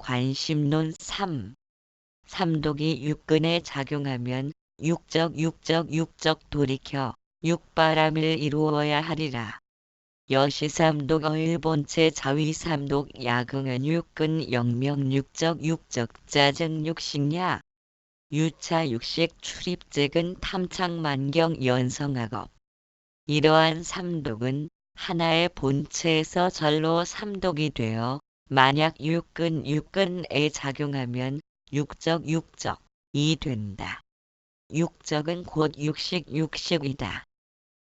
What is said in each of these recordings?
관심론 3. 삼독이 육근에 작용하면 육적 돌이켜 육바람을 이루어야 하리라. 여시삼독의 본체 자위삼독 야경은 육근 영명 육적 짜증 육식야. 유차 육식 출입잭은 탐착만경 연성학업. 이러한 삼독은 하나의 본체에서 절로 삼독이 되어 만약 육근에 작용하면 육적이 된다. 육적은 곧 육식이다.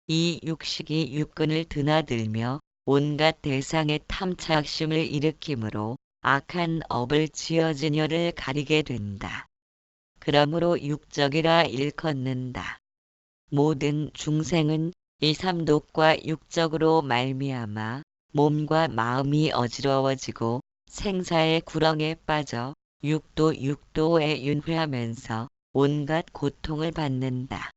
이 육식이 육근을 드나들며 온갖 대상의 탐착심을 일으키므로 악한 업을 지어지녀를 가리게 된다. 그러므로 육적이라 일컫는다. 모든 중생은 이 삼독과 육적으로 말미암아 몸과 마음이 어지러워지고 생사의 구렁에 빠져 육도에 윤회하면서 온갖 고통을 받는다.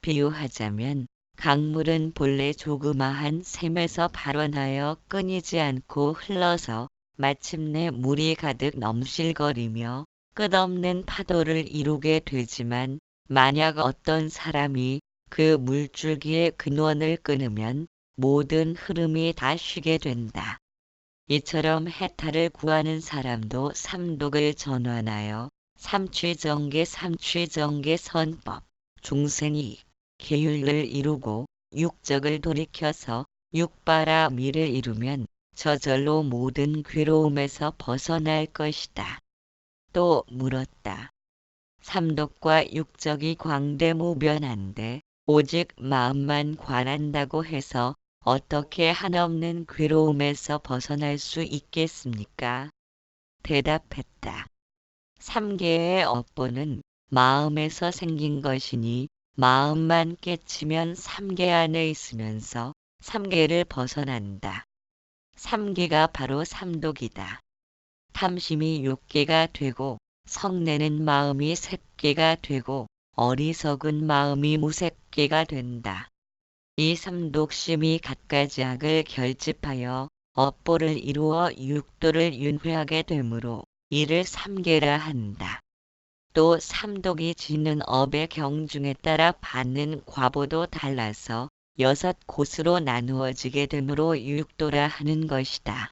비유하자면 강물은 본래 조그마한 샘에서 발원하여 끊이지 않고 흘러서 마침내 물이 가득 넘실거리며 끝없는 파도를 이루게 되지만 만약 어떤 사람이 그 물줄기의 근원을 끊으면 모든 흐름이 다 쉬게 된다. 이처럼 해탈을 구하는 사람도 삼독을 전환하여 삼취정계 선법, 중생이 계율을 이루고 육적을 돌이켜서 육바라미를 이루면 저절로 모든 괴로움에서 벗어날 것이다. 또 물었다. 삼독과 육적이 광대무변한데 오직 마음만 관한다고 해서 어떻게 한없는 괴로움에서 벗어날 수 있겠습니까? 대답했다. 삼계의 업보는 마음에서 생긴 것이니 마음만 깨치면 삼계 안에 있으면서 삼계를 벗어난다. 삼계가 바로 삼독이다. 탐심이 육계가 되고 성내는 마음이 색계가 되고 어리석은 마음이 무색계가 된다. 이 삼독심이 갖가지 악을 결집하여 업보를 이루어 육도를 윤회하게 되므로 이를 삼계라 한다. 또 삼독이 지는 업의 경중에 따라 받는 과보도 달라서 6곳으로 나누어지게 되므로 육도라 하는 것이다.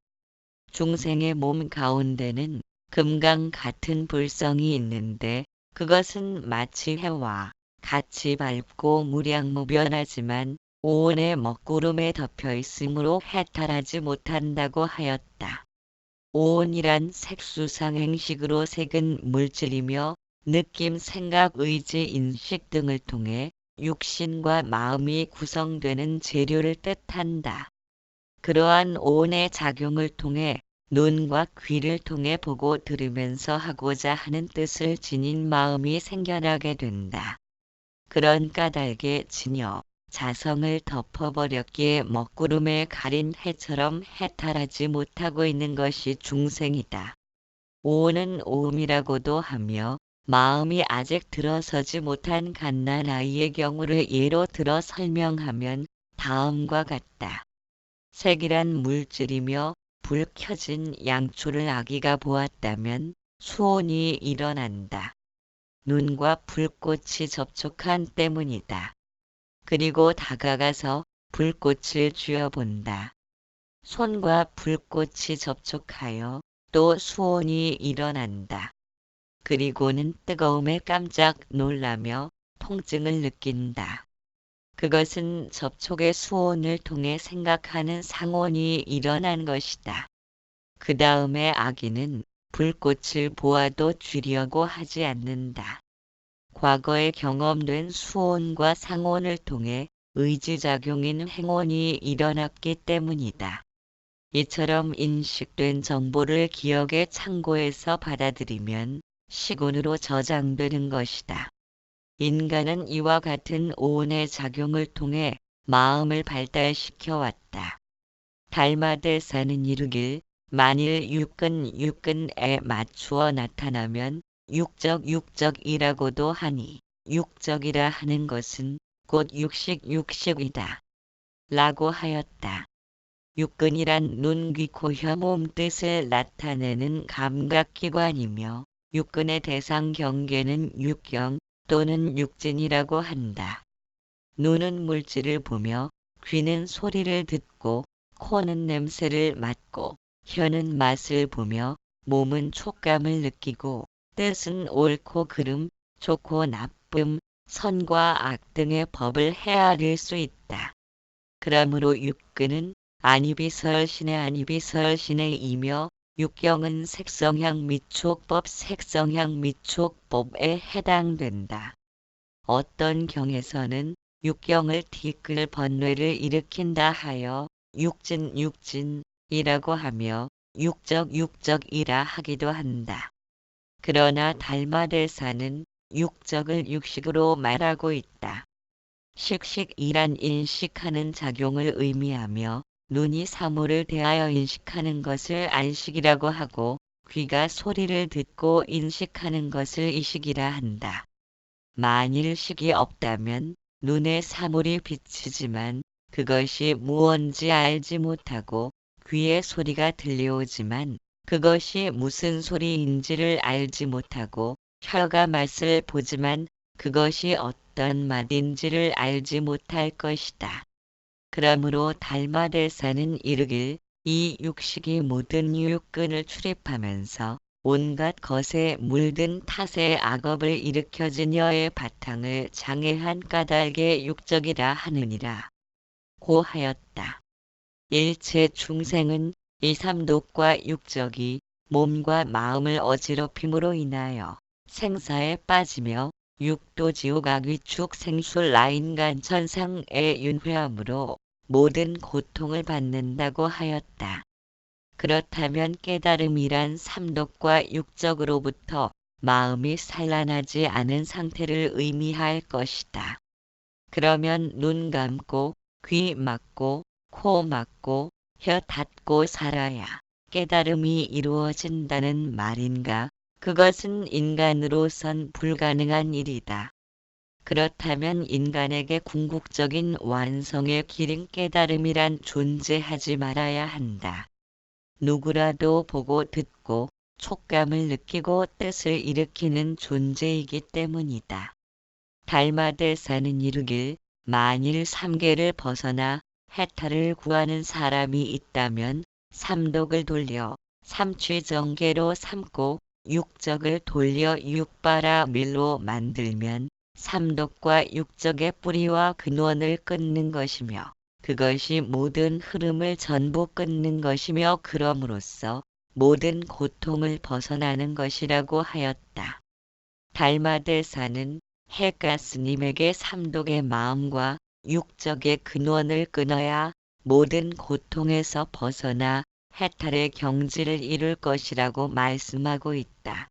중생의 몸 가운데는 금강 같은 불성이 있는데 그것은 마치 해와 같이 밝고 무량무변하지만 오온의 먹구름에 덮여 있으므로 해탈하지 못한다고 하였다. 오온이란 색수상행식으로 색은 물질이며 느낌, 생각, 의지, 인식 등을 통해 육신과 마음이 구성되는 재료를 뜻한다. 그러한 오온의 작용을 통해 눈과 귀를 통해 보고 들으면서 하고자 하는 뜻을 지닌 마음이 생겨나게 된다. 그런 까닭에 진여, 자성을 덮어버렸기에 먹구름에 가린 해처럼 해탈하지 못하고 있는 것이 중생이다. 오온은 오음이라고도 하며 마음이 아직 들어서지 못한 갓난 아이의 경우를 예로 들어 설명하면 다음과 같다. 색이란 물질이며 불 켜진 양초를 아기가 보았다면 수온이 일어난다. 눈과 불꽃이 접촉한 때문이다. 그리고 다가가서 불꽃을 쥐어본다. 손과 불꽃이 접촉하여 또 수온이 일어난다. 그리고는 뜨거움에 깜짝 놀라며 통증을 느낀다. 그것은 접촉의 수온을 통해 생각하는 상온이 일어난 것이다. 그 다음에 아기는 불꽃을 보아도 쥐려고 하지 않는다. 과거에 경험된 수온과 상온을 통해 의지작용인 행온이 일어났기 때문이다. 이처럼 인식된 정보를 기억의 창고에서 받아들이면 시군으로 저장되는 것이다. 인간은 이와 같은 오온의 작용을 통해 마음을 발달시켜 왔다. 달마대사는 이르길 만일 육근에 맞추어 나타나면 육적이라고도 하니 육적이라 하는 것은 곧 육식이다. 라고 하였다. 육근이란 눈, 귀, 코, 혀, 몸 뜻을 나타내는 감각기관이며 육근의 대상 경계는 육경 또는 육진이라고 한다. 눈은 물질을 보며 귀는 소리를 듣고 코는 냄새를 맡고 혀는 맛을 보며 몸은 촉감을 느끼고 뜻은 옳고 그름, 좋고 나쁨, 선과 악 등의 법을 헤아릴 수 있다. 그러므로 육근은 안이비설신의 안이비설신의 이며 육경은 색성향 및 촉법 색성향 및 촉법에 해당된다. 어떤 경에서는 육경을 티끌 번뇌를 일으킨다 하여 육진이라고 하며 육적이라 하기도 한다. 그러나 달마대사는 육적을 육식으로 말하고 있다. 식식이란 인식하는 작용을 의미하며 눈이 사물을 대하여 인식하는 것을 안식이라고 하고 귀가 소리를 듣고 인식하는 것을 이식이라 한다. 만일 식이 없다면 눈에 사물이 비치지만 그것이 무언지 알지 못하고 귀에 소리가 들려오지만 그것이 무슨 소리인지를 알지 못하고 혀가 맛을 보지만 그것이 어떤 맛인지를 알지 못할 것이다. 그러므로 달마대사는 이르길 이 육식이 모든 육근을 출입하면서 온갖 것에 물든 탓의 악업을 일으켜지녀의 바탕을 장애한 까닭의 육적이라 하느니라. 고하였다. 일체 중생은 이 삼독과 육적이 몸과 마음을 어지럽힘으로 인하여 생사에 빠지며 육도지옥 악위축 생술 라인간 천상의 윤회함으로 모든 고통을 받는다고 하였다. 그렇다면 깨달음이란 삼독과 육적으로부터 마음이 산란하지 않은 상태를 의미할 것이다. 그러면 눈 감고 귀 막고 코 막고 혀 닫고 살아야 깨달음이 이루어진다는 말인가? 그것은 인간으로선 불가능한 일이다. 그렇다면 인간에게 궁극적인 완성의 길인 깨달음이란 존재하지 말아야 한다. 누구라도 보고 듣고 촉감을 느끼고 뜻을 일으키는 존재이기 때문이다. 달마대사는 이르길 만일 삼계를 벗어나 해탈을 구하는 사람이 있다면 삼독을 돌려 삼취정계로 삼고 육적을 돌려 육바라 밀로 만들면 삼독과 육적의 뿌리와 근원을 끊는 것이며 그것이 모든 흐름을 전부 끊는 것이며 그럼으로써 모든 고통을 벗어나는 것이라고 하였다. 달마대사는 해가스님에게 삼독의 마음과 육적의 근원을 끊어야 모든 고통에서 벗어나 해탈의 경지를 이룰 것이라고 말씀하고 있다.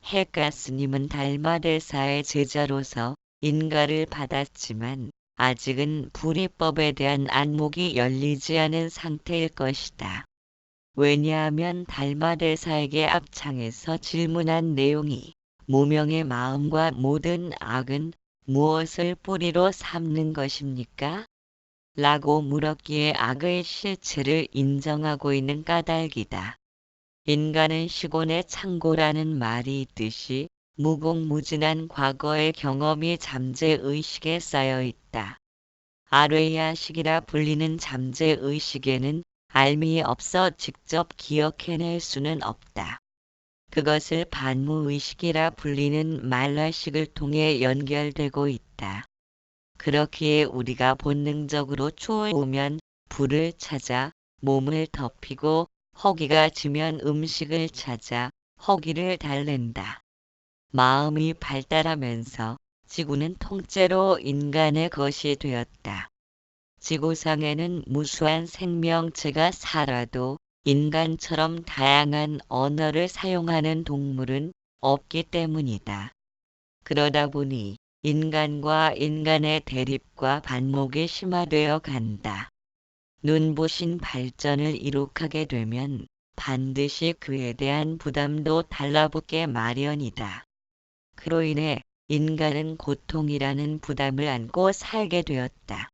해가스님은 달마대사의 제자로서 인가를 받았지만 아직은 불이법에 대한 안목이 열리지 않은 상태일 것이다. 왜냐하면 달마대사에게 앞창에서 질문한 내용이 무명의 마음과 모든 악은 무엇을 뿌리로 삼는 것입니까? 라고 물었기에 악의 실체를 인정하고 있는 까닭이다. 인간은 시곤의 창고라는 말이 있듯이 무궁무진한 과거의 경험이 잠재의식에 쌓여 있다. 아뢰야식이라 불리는 잠재의식에는 알미 없어 직접 기억해낼 수는 없다. 그것을 반무의식이라 불리는 말라식을 통해 연결되고 있다. 그렇기에 우리가 본능적으로 추울 오면 불을 찾아 몸을 덮이고 허기가 지면 음식을 찾아 허기를 달랜다. 마음이 발달하면서 지구는 통째로 인간의 것이 되었다. 지구상에는 무수한 생명체가 살아도 인간처럼 다양한 언어를 사용하는 동물은 없기 때문이다. 그러다 보니 인간과 인간의 대립과 반목이 심화되어 간다. 눈부신 발전을 이룩하게 되면 반드시 그에 대한 부담도 달라붙게 마련이다. 그로 인해 인간은 고통이라는 부담을 안고 살게 되었다.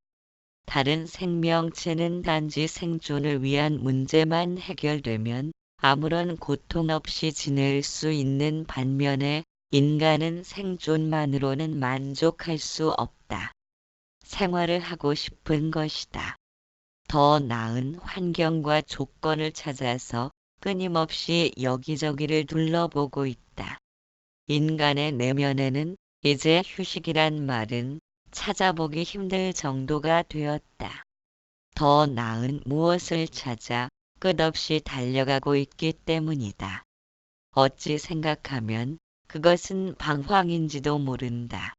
다른 생명체는 단지 생존을 위한 문제만 해결되면 아무런 고통 없이 지낼 수 있는 반면에 인간은 생존만으로는 만족할 수 없다. 생활을 하고 싶은 것이다. 더 나은 환경과 조건을 찾아서 끊임없이 여기저기를 둘러보고 있다. 인간의 내면에는 이제 휴식이란 말은 찾아보기 힘들 정도가 되었다. 더 나은 무엇을 찾아 끝없이 달려가고 있기 때문이다. 어찌 생각하면 그것은 방황인지도 모른다.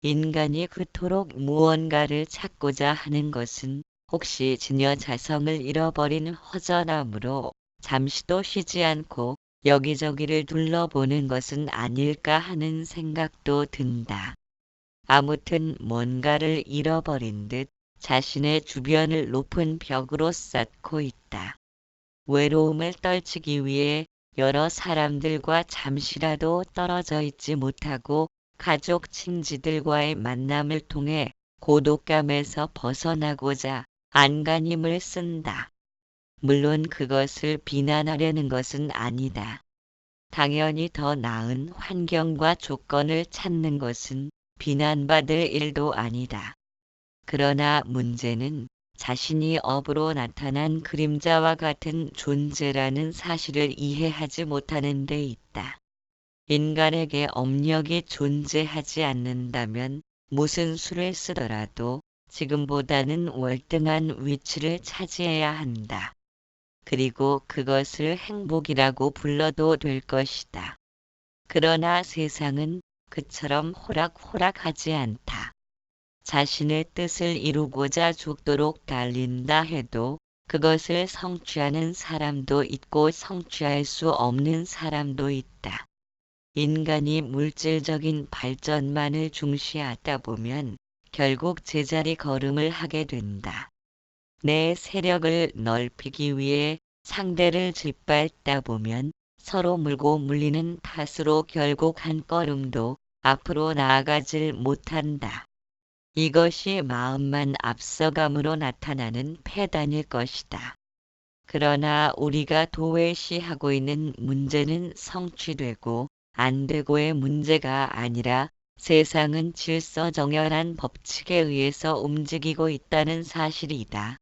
인간이 그토록 무언가를 찾고자 하는 것은 혹시 진여 자성을 잃어버린 허전함으로 잠시도 쉬지 않고 여기저기를 둘러보는 것은 아닐까 하는 생각도 든다. 아무튼 뭔가를 잃어버린 듯 자신의 주변을 높은 벽으로 쌓고 있다. 외로움을 떨치기 위해 여러 사람들과 잠시라도 떨어져 있지 못하고 가족 친지들과의 만남을 통해 고독감에서 벗어나고자 안간힘을 쓴다. 물론 그것을 비난하려는 것은 아니다. 당연히 더 나은 환경과 조건을 찾는 것은 비난받을 일도 아니다. 그러나 문제는 자신이 업으로 나타난 그림자와 같은 존재라는 사실을 이해하지 못하는 데 있다. 인간에게 업력이 존재하지 않는다면 무슨 수를 쓰더라도 지금보다는 월등한 위치를 차지해야 한다. 그리고 그것을 행복이라고 불러도 될 것이다. 그러나 세상은 그처럼 호락호락하지 않다. 자신의 뜻을 이루고자 죽도록 달린다 해도 그것을 성취하는 사람도 있고 성취할 수 없는 사람도 있다. 인간이 물질적인 발전만을 중시하다 보면 결국 제자리 걸음을 하게 된다. 내 세력을 넓히기 위해 상대를 짓밟다 보면 서로 물고 물리는 탓으로 결국 한 걸음도 앞으로 나아가질 못한다. 이것이 마음만 앞서감으로 나타나는 패단일 것이다. 그러나 우리가 도외시하고 있는 문제는 성취되고 안 되고의 문제가 아니라 세상은 질서정연한 법칙에 의해서 움직이고 있다는 사실이다.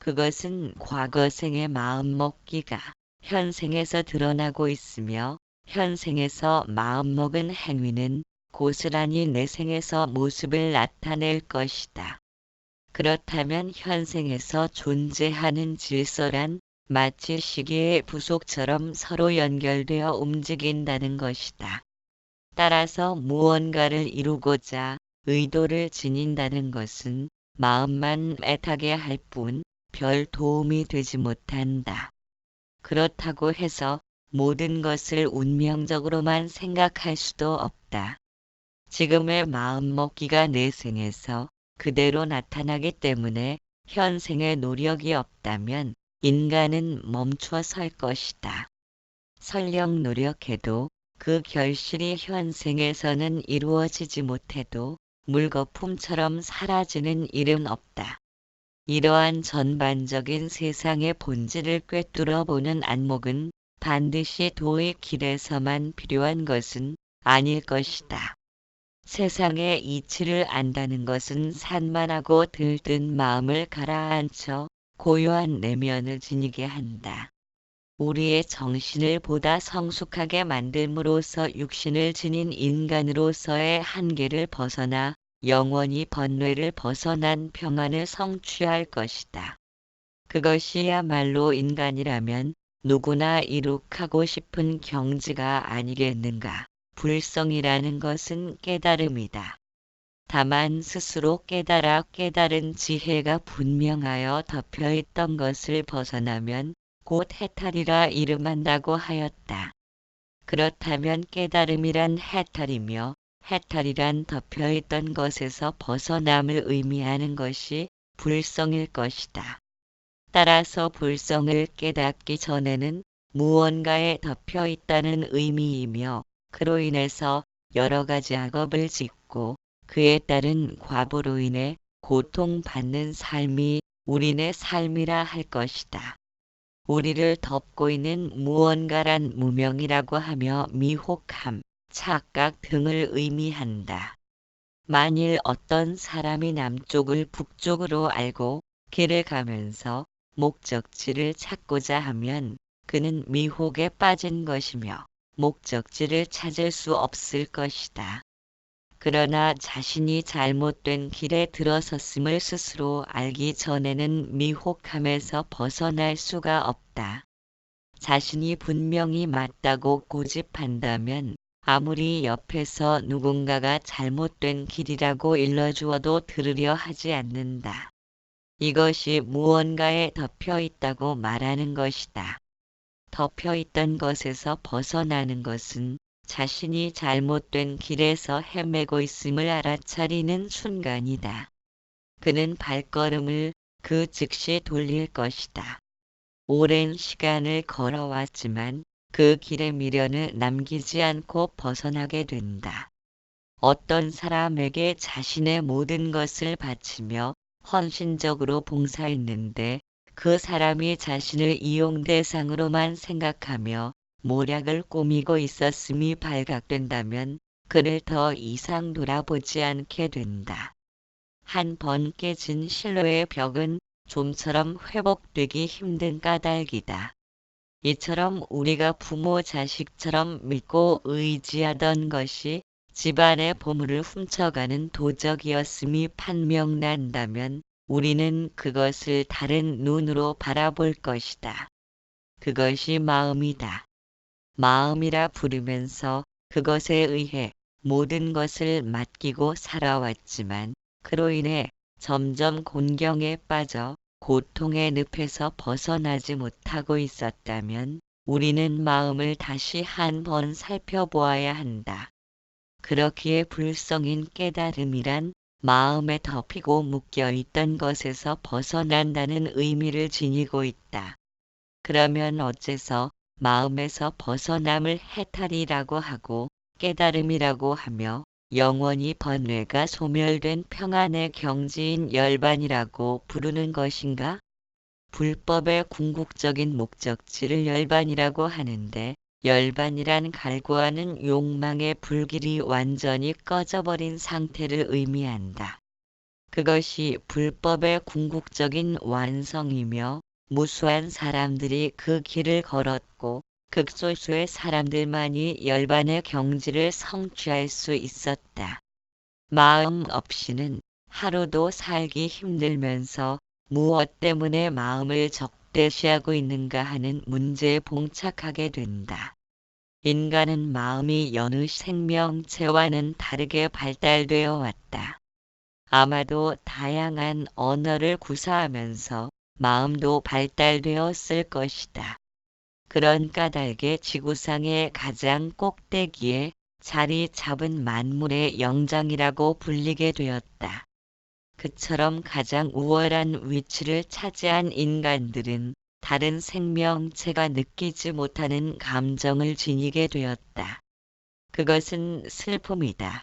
그것은 과거생의 마음먹기가 현생에서 드러나고 있으며 현생에서 마음먹은 행위는 고스란히 내생에서 모습을 나타낼 것이다. 그렇다면 현생에서 존재하는 질서란 마치 시계의 부속처럼 서로 연결되어 움직인다는 것이다. 따라서 무언가를 이루고자 의도를 지닌다는 것은 마음만 애타게 할 뿐 별 도움이 되지 못한다. 그렇다고 해서 모든 것을 운명적으로만 생각할 수도 없다. 지금의 마음먹기가 내생에서 그대로 나타나기 때문에 현생의 노력이 없다면 인간은 멈춰 설 것이다. 설령 노력해도 그 결실이 현생에서는 이루어지지 못해도 물거품처럼 사라지는 일은 없다. 이러한 전반적인 세상의 본질을 꿰뚫어 보는 안목은 반드시 도의 길에서만 필요한 것은 아닐 것이다. 세상의 이치를 안다는 것은 산만하고 들뜬 마음을 가라앉혀 고요한 내면을 지니게 한다. 우리의 정신을 보다 성숙하게 만듦으로써 육신을 지닌 인간으로서의 한계를 벗어나 영원히 번뇌를 벗어난 평안을 성취할 것이다. 그것이야말로 인간이라면 누구나 이룩하고 싶은 경지가 아니겠는가. 불성이라는 것은 깨달음이다. 다만 스스로 깨달은 지혜가 분명하여 덮여있던 것을 벗어나면 곧 해탈이라 이름한다고 하였다. 그렇다면 깨달음이란 해탈이며 해탈이란 덮여있던 것에서 벗어남을 의미하는 것이 불성일 것이다. 따라서 불성을 깨닫기 전에는 무언가에 덮여있다는 의미이며 그로 인해서 여러 가지 악업을 짓고 그에 따른 과보로 인해 고통받는 삶이 우리네 삶이라 할 것이다. 우리를 덮고 있는 무언가란 무명이라고 하며 미혹함, 착각 등을 의미한다. 만일 어떤 사람이 남쪽을 북쪽으로 알고 길을 가면서 목적지를 찾고자 하면 그는 미혹에 빠진 것이며 목적지를 찾을 수 없을 것이다. 그러나 자신이 잘못된 길에 들어섰음을 스스로 알기 전에는 미혹함에서 벗어날 수가 없다. 자신이 분명히 맞다고 고집한다면 아무리 옆에서 누군가가 잘못된 길이라고 일러주어도 들으려 하지 않는다. 이것이 무언가에 덮여 있다고 말하는 것이다. 덮여 있던 것에서 벗어나는 것은 자신이 잘못된 길에서 헤매고 있음을 알아차리는 순간이다. 그는 발걸음을 그 즉시 돌릴 것이다. 오랜 시간을 걸어왔지만 그 길의 미련을 남기지 않고 벗어나게 된다. 어떤 사람에게 자신의 모든 것을 바치며 헌신적으로 봉사했는데 그 사람이 자신을 이용 대상으로만 생각하며 모략을 꾸미고 있었음이 발각된다면 그를 더 이상 돌아보지 않게 된다. 한 번 깨진 신뢰의 벽은 좀처럼 회복되기 힘든 까닭이다. 이처럼 우리가 부모 자식처럼 믿고 의지하던 것이 집안의 보물을 훔쳐가는 도적이었음이 판명난다면 우리는 그것을 다른 눈으로 바라볼 것이다. 그것이 마음이다. 마음이라 부르면서 그것에 의해 모든 것을 맡기고 살아왔지만 그로 인해 점점 곤경에 빠져 고통의 늪에서 벗어나지 못하고 있었다면 우리는 마음을 다시 한번 살펴보아야 한다. 그렇기에 불성인 깨달음이란 마음에 덮이고 묶여있던 것에서 벗어난다는 의미를 지니고 있다. 그러면 어째서 마음에서 벗어남을 해탈이라고 하고 깨달음이라고 하며 영원히 번뇌가 소멸된 평안의 경지인 열반이라고 부르는 것인가? 불법의 궁극적인 목적지를 열반이라고 하는데 열반이란 갈구하는 욕망의 불길이 완전히 꺼져버린 상태를 의미한다. 그것이 불법의 궁극적인 완성이며 무수한 사람들이 그 길을 걸었고 극소수의 사람들만이 열반의 경지를 성취할 수 있었다. 마음 없이는 하루도 살기 힘들면서 무엇 때문에 마음을 적대시하고 있는가 하는 문제에 봉착하게 된다. 인간은 마음이 여느 생명체와는 다르게 발달되어 왔다. 아마도 다양한 언어를 구사하면서 마음도 발달되었을 것이다. 그런 까닭에 지구상의 가장 꼭대기에 자리 잡은 만물의 영장이라고 불리게 되었다. 그처럼 가장 우월한 위치를 차지한 인간들은 다른 생명체가 느끼지 못하는 감정을 지니게 되었다. 그것은 슬픔이다.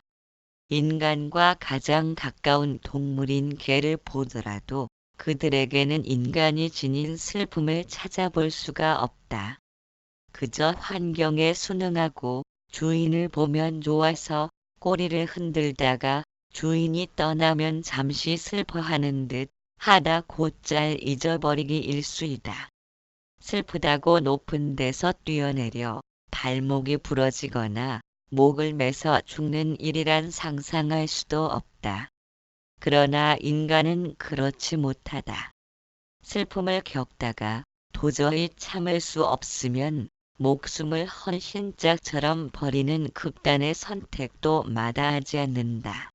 인간과 가장 가까운 동물인 개를 보더라도 그들에게는 인간이 지닌 슬픔을 찾아볼 수가 없다. 그저 환경에 순응하고 주인을 보면 좋아서 꼬리를 흔들다가 주인이 떠나면 잠시 슬퍼하는 듯 하다 곧잘 잊어버리기 일쑤이다. 슬프다고 높은 데서 뛰어내려 발목이 부러지거나 목을 매서 죽는 일이란 상상할 수도 없다. 그러나 인간은 그렇지 못하다. 슬픔을 겪다가 도저히 참을 수 없으면 목숨을 헌신짝처럼 버리는 극단의 선택도 마다하지 않는다.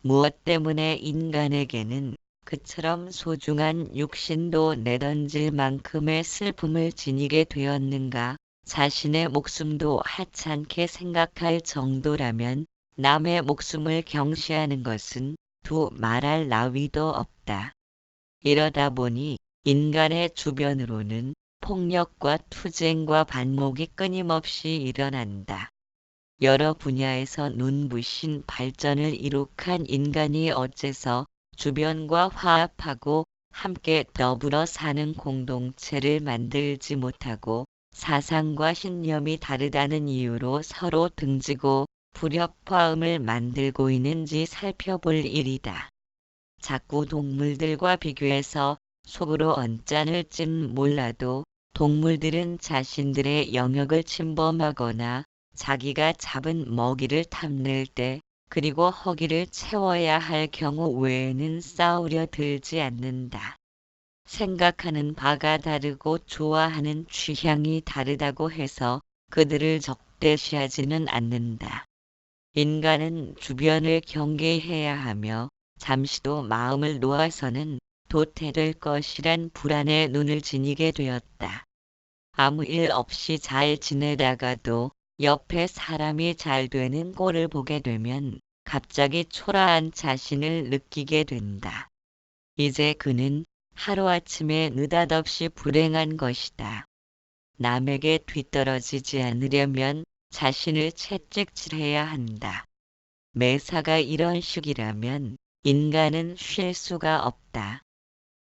무엇 때문에 인간에게는 그처럼 소중한 육신도 내던질 만큼의 슬픔을 지니게 되었는가? 자신의 목숨도 하찮게 생각할 정도라면 남의 목숨을 경시하는 것은 두 말할 나위도 없다. 이러다 보니 인간의 주변으로는 폭력과 투쟁과 반목이 끊임없이 일어난다. 여러 분야에서 눈부신 발전을 이룩한 인간이 어째서 주변과 화합하고 함께 더불어 사는 공동체를 만들지 못하고 사상과 신념이 다르다는 이유로 서로 등지고 불협화음을 만들고 있는지 살펴볼 일이다. 자꾸 동물들과 비교해서 속으로 언짢을진 몰라도 동물들은 자신들의 영역을 침범하거나 자기가 잡은 먹이를 탐낼 때 그리고 허기를 채워야 할 경우 외에는 싸우려 들지 않는다. 생각하는 바가 다르고 좋아하는 취향이 다르다고 해서 그들을 적대시하지는 않는다. 인간은 주변을 경계해야 하며 잠시도 마음을 놓아서는 도태될 것이란 불안에 눈을 지니게 되었다. 아무 일 없이 잘 지내다가도 옆에 사람이 잘 되는 꼴을 보게 되면 갑자기 초라한 자신을 느끼게 된다. 이제 그는 하루아침에 느닷없이 불행한 것이다. 남에게 뒤떨어지지 않으려면 자신을 채찍질해야 한다. 매사가 이런 식이라면 인간은 쉴 수가 없다.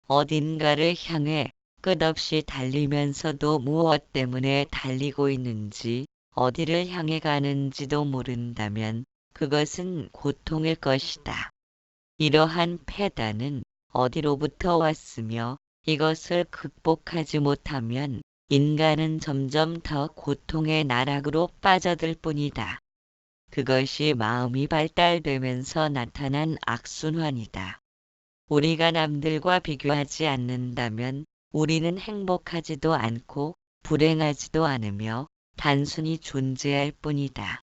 어딘가를 향해 끝없이 달리면서도 무엇 때문에 달리고 있는지 어디를 향해 가는지도 모른다면 그것은 고통일 것이다. 이러한 패단은 어디로부터 왔으며 이것을 극복하지 못하면 인간은 점점 더 고통의 나락으로 빠져들 뿐이다. 그것이 마음이 발달되면서 나타난 악순환이다. 우리가 남들과 비교하지 않는다면 우리는 행복하지도 않고 불행하지도 않으며 단순히 존재할 뿐이다.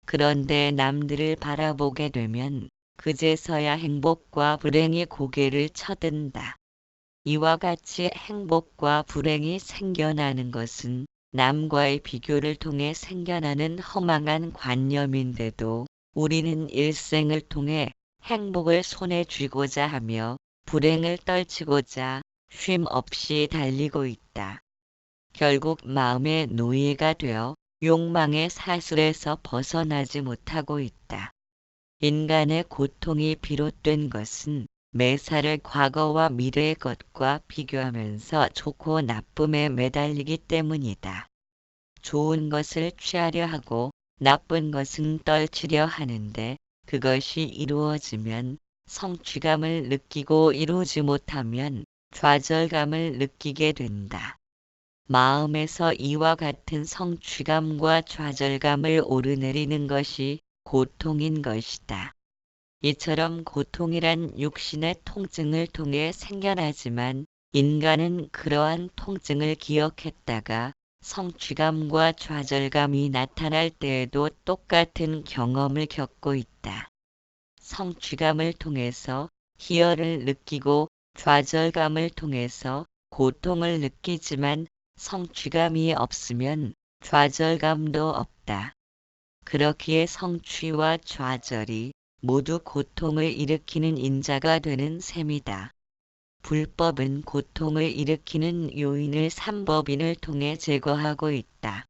그런데 남들을 바라보게 되면 그제서야 행복과 불행이 고개를 쳐든다. 이와 같이 행복과 불행이 생겨나는 것은 남과의 비교를 통해 생겨나는 허망한 관념인데도 우리는 일생을 통해 행복을 손에 쥐고자 하며 불행을 떨치고자 쉼 없이 달리고 있다. 결국 마음의 노예가 되어 욕망의 사슬에서 벗어나지 못하고 있다. 인간의 고통이 비롯된 것은 매사를 과거와 미래의 것과 비교하면서 좋고 나쁨에 매달리기 때문이다. 좋은 것을 취하려 하고 나쁜 것은 떨치려 하는데 그것이 이루어지면 성취감을 느끼고 이루지 못하면 좌절감을 느끼게 된다. 마음에서 이와 같은 성취감과 좌절감을 오르내리는 것이 고통인 것이다. 이처럼 고통이란 육신의 통증을 통해 생겨나지만 인간은 그러한 통증을 기억했다가 성취감과 좌절감이 나타날 때에도 똑같은 경험을 겪고 있다. 성취감을 통해서 희열을 느끼고 좌절감을 통해서 고통을 느끼지만 성취감이 없으면 좌절감도 없다. 그렇기에 성취와 좌절이 모두 고통을 일으키는 인자가 되는 셈이다. 불법은 고통을 일으키는 요인을 삼법인을 통해 제거하고 있다.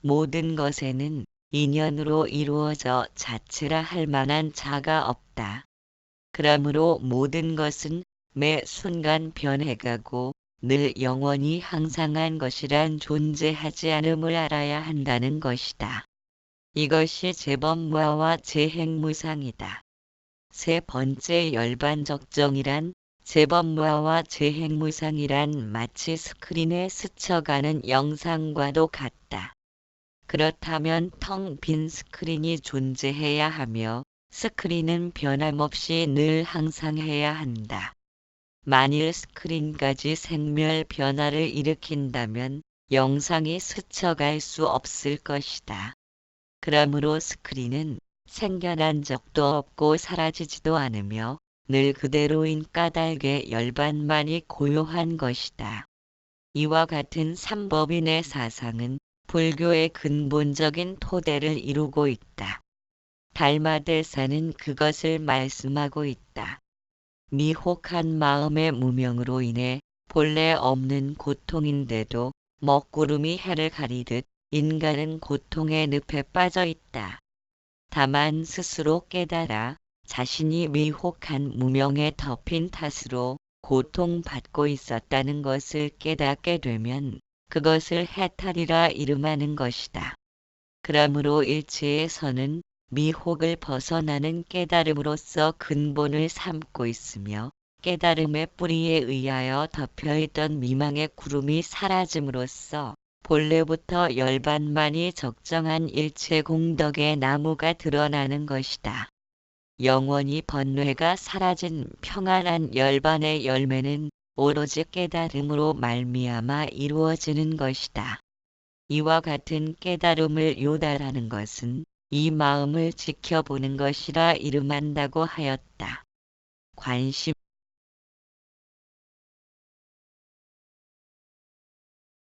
모든 것에는 인연으로 이루어져 자체라 할 만한 자가 없다. 그러므로 모든 것은 매 순간 변해가고 늘 영원히 항상한 것이란 존재하지 않음을 알아야 한다는 것이다. 이것이 재범무아와 재행무상이다. 세 번째 열반적정이란 재범무아와 재행무상이란 마치 스크린에 스쳐가는 영상과도 같다. 그렇다면 텅 빈 스크린이 존재해야 하며 스크린은 변함없이 늘 항상해야 한다. 만일 스크린까지 생멸 변화를 일으킨다면 영상이 스쳐갈 수 없을 것이다. 그러므로 스크린은 생겨난 적도 없고 사라지지도 않으며 늘 그대로인 까닭의 열반만이 고요한 것이다. 이와 같은 삼법인의 사상은 불교의 근본적인 토대를 이루고 있다. 달마대사는 그것을 말씀하고 있다. 미혹한 마음의 무명으로 인해 본래 없는 고통인데도 먹구름이 해를 가리듯 인간은 고통의 늪에 빠져 있다. 다만 스스로 깨달아 자신이 미혹한 무명에 덮인 탓으로 고통받고 있었다는 것을 깨닫게 되면 그것을 해탈이라 이름하는 것이다. 그러므로 일체에서는 미혹을 벗어나는 깨달음으로써 근본을 삼고 있으며 깨달음의 뿌리에 의하여 덮여있던 미망의 구름이 사라짐으로써 본래부터 열반만이 적정한 일체 공덕의 나무가 드러나는 것이다. 영원히 번뇌가 사라진 평안한 열반의 열매는 오로지 깨달음으로 말미암아 이루어지는 것이다. 이와 같은 깨달음을 요달하는 것은 이 마음을 지켜보는 것이라 이름한다고 하였다. 관심